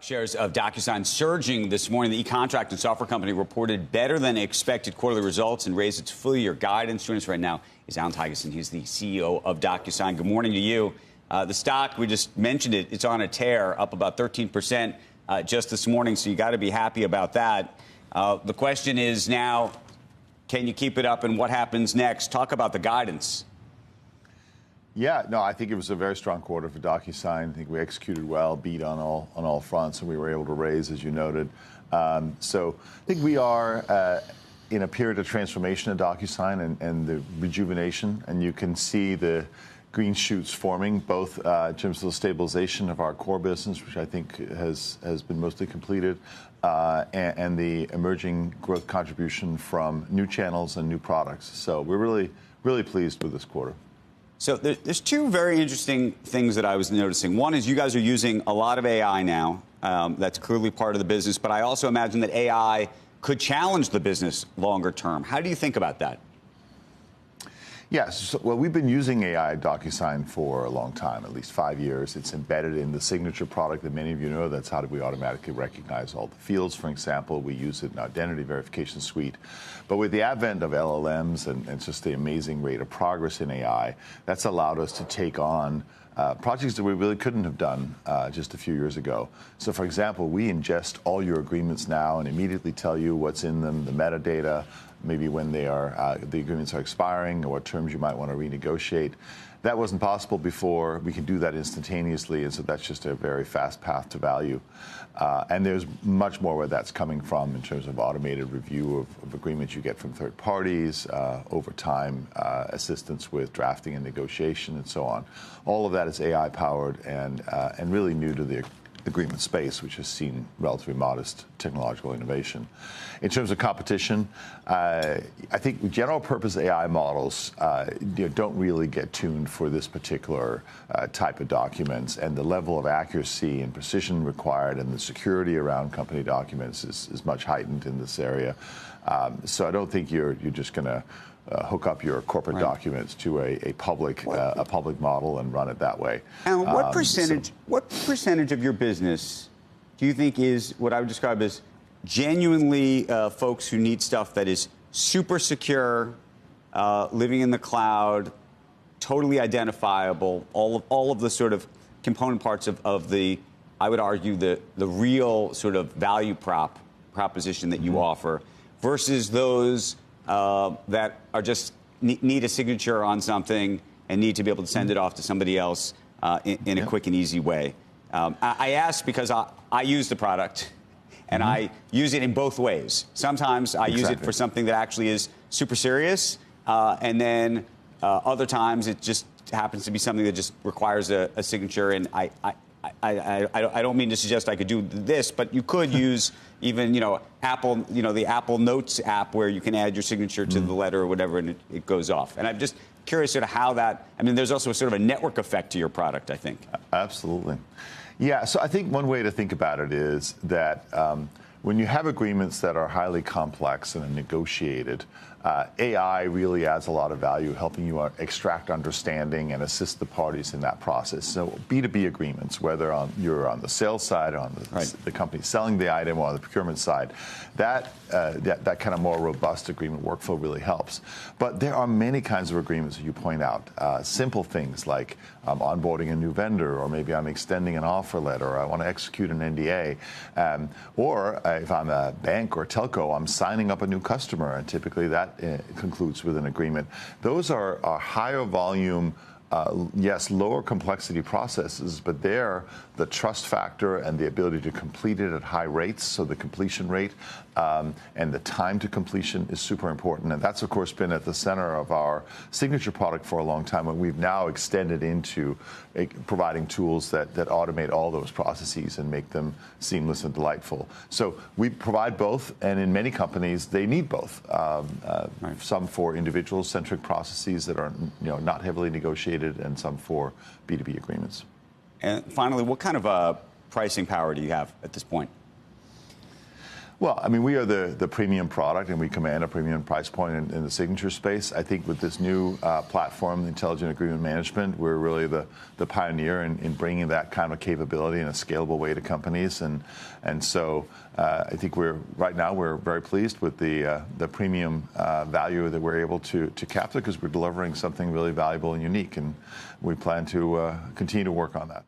Shares of DocuSign surging this morning. The e-contract and software company reported better than expected quarterly results and raised its full-year guidance. Joining us right now is Allan Thygesen. He's the CEO of DocuSign. Good morning to you. The stock, we just mentioned it, it's on a tear, up about 13% just this morning, so you got to be happy about that. The question is now, can you keep it up, and what happens next? Talk about the guidance. Yeah, no, I think it was a very strong quarter for DocuSign. I think we executed well, beat on all fronts, and we were able to raise, as you noted. So I think we are in a period of transformation at DocuSign and the rejuvenation, and you can see the green shoots forming, both in terms of the stabilization of our core business, which I think has been mostly completed, and the emerging growth contribution from new channels and new products. So we're really pleased with this quarter. So there's two very interesting things that I was noticing. One is you guys are using a lot of AI now. That's clearly part of the business. But I also imagine that AI could challenge the business longer term. How do you think about that? Yes. Well, we've been using AI at DocuSign for a long time, at least 5 years. It's embedded in the signature product that many of you know. That's how we automatically recognize all the fields. For example, we use it in our identity verification suite. But with the advent of LLMs and just the amazing rate of progress in AI, that's allowed us to take on projects that we really couldn't have done just a few years ago. So, for example, we ingest all your agreements now and immediately tell you what's in them, the metadata, maybe when they are the agreements are expiring, or what terms you might want to renegotiate. That wasn't possible before. We can do that instantaneously, and so that's just a very fast path to value. And there's much more where that's coming from in terms of automated review of agreements you get from third parties, over time assistance with drafting and negotiation, and so on. All of that is AI-powered and really new to the agreement space, which has seen relatively modest technological innovation. In terms of competition, I think general purpose AI models don't really get tuned for this particular type of documents, and the level of accuracy and precision required and the security around company documents is much heightened in this area. So I don't think you're just going to hook up your corporate documents to a public model and run it that way. And what percentage of your business do you think is what I would describe as genuinely folks who need stuff that is super secure, living in the cloud, totally identifiable, all of the sort of component parts of the, I would argue, the real sort of value proposition that you offer, versus those that are just need a signature on something and need to be able to send it off to somebody else in a quick and easy way. I ask because I use the product, and I use it in both ways. Sometimes I use it for something that actually is super serious, and then other times it just happens to be something that just requires a signature. And I don't mean to suggest I could do this, but you could use even, Apple, the Apple Notes app where you can add your signature to the letter or whatever, and it goes off. And I'm just curious sort of how that, there's also sort of a network effect to your product, I think. Absolutely. Yeah, so I think one way to think about it is that when you have agreements that are highly complex and negotiated, AI really adds a lot of value, helping you extract understanding and assist the parties in that process. So B2B agreements, whether you're on the sales side or on the company selling the item or on the procurement side, that kind of more robust agreement workflow really helps. But there are many kinds of agreements that you point out. Simple things like I'm onboarding a new vendor, or maybe I'm extending an offer letter, or I want to execute an NDA. Or if I'm a bank or a telco, I'm signing up a new customer, and typically that concludes with an agreement. Those are higher volume, yes, lower complexity processes, but there the trust factor and the ability to complete it at high rates, so the completion rate and the time to completion is super important. And that's, of course, been at the center of our signature product for a long time, and we've now extended into providing tools that automate all those processes and make them seamless and delightful. So we provide both, and in many companies, they need both. Some for individual-centric processes that are not heavily negotiated, and some for B2B agreements. And finally, what kind of pricing power do you have at this point? Well, I mean, we are the premium product, and we command a premium price point in the signature space. I think with this new platform, the Intelligent Agreement Management, we're really the pioneer in bringing that kind of capability in a scalable way to companies. And so I think right now we're very pleased with the premium value that we're able to capture, because we're delivering something really valuable and unique, and we plan to continue to work on that.